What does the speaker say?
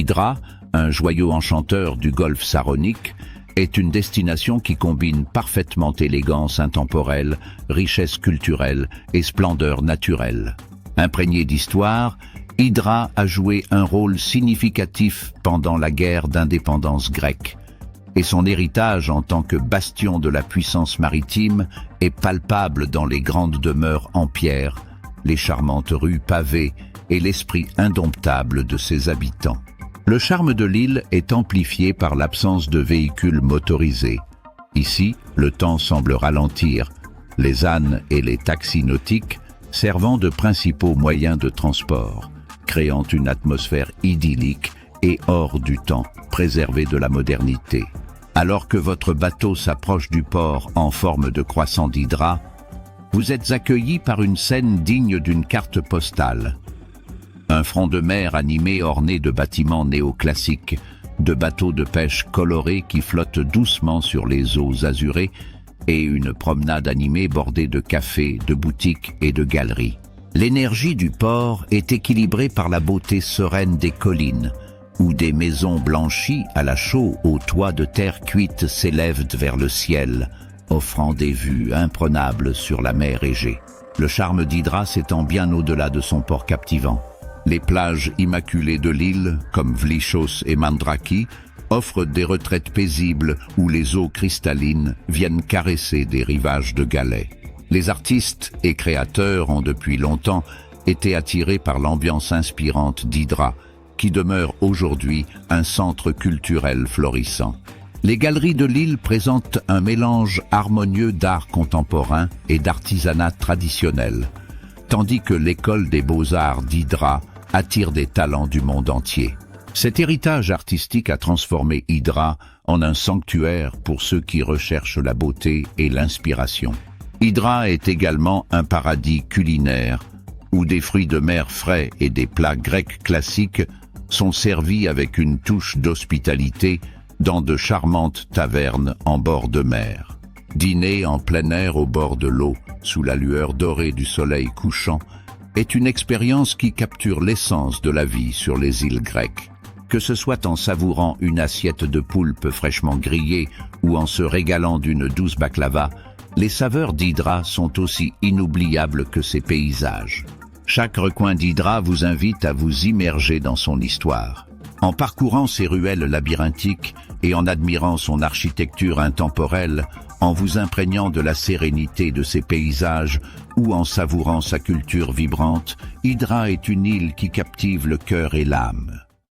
Hydra, un joyau enchanteur du golfe saronique, est une destination qui combine parfaitement élégance intemporelle, richesse culturelle et splendeur naturelle. Imprégné d'histoire, Hydra a joué un rôle significatif pendant la guerre d'indépendance grecque, et son héritage en tant que bastion de la puissance maritime est palpable dans les grandes demeures en pierre, les charmantes rues pavées et l'esprit indomptable de ses habitants. Le charme de l'île est amplifié par l'absence de véhicules motorisés. Ici, le temps semble ralentir, les ânes et les taxis nautiques servant de principaux moyens de transport, créant une atmosphère idyllique et hors du temps, préservée de la modernité. Alors que votre bateau s'approche du port en forme de croissant d'Hydra, vous êtes accueilli par une scène digne d'une carte postale. Un front de mer animé orné de bâtiments néoclassiques, de bateaux de pêche colorés qui flottent doucement sur les eaux azurées et une promenade animée bordée de cafés, de boutiques et de galeries. L'énergie du port est équilibrée par la beauté sereine des collines, où des maisons blanchies à la chaux aux toits de terre cuite s'élèvent vers le ciel, offrant des vues imprenables sur la mer Égée. Le charme d'Hydra s'étend bien au-delà de son port captivant. Les plages immaculées de l'île, comme Vlichos et Mandraki, offrent des retraites paisibles où les eaux cristallines viennent caresser des rivages de galets. Les artistes et créateurs ont depuis longtemps été attirés par l'ambiance inspirante d'Hydra, qui demeure aujourd'hui un centre culturel florissant. Les galeries de l'île présentent un mélange harmonieux d'art contemporain et d'artisanat traditionnel, tandis que l'école des beaux-arts d'Hydra attire des talents du monde entier. Cet héritage artistique a transformé Hydra en un sanctuaire pour ceux qui recherchent la beauté et l'inspiration. Hydra est également un paradis culinaire, où des fruits de mer frais et des plats grecs classiques sont servis avec une touche d'hospitalité dans de charmantes tavernes en bord de mer. Dîner en plein air au bord de l'eau, sous la lueur dorée du soleil couchant, est une expérience qui capture l'essence de la vie sur les îles grecques. Que ce soit en savourant une assiette de poulpe fraîchement grillée ou en se régalant d'une douce baklava, les saveurs d'Hydra sont aussi inoubliables que ses paysages. Chaque recoin d'Hydra vous invite à vous immerger dans son histoire. En parcourant ses ruelles labyrinthiques et en admirant son architecture intemporelle, en vous imprégnant de la sérénité de ses paysages ou en savourant sa culture vibrante, Hydra est une île qui captive le cœur et l'âme.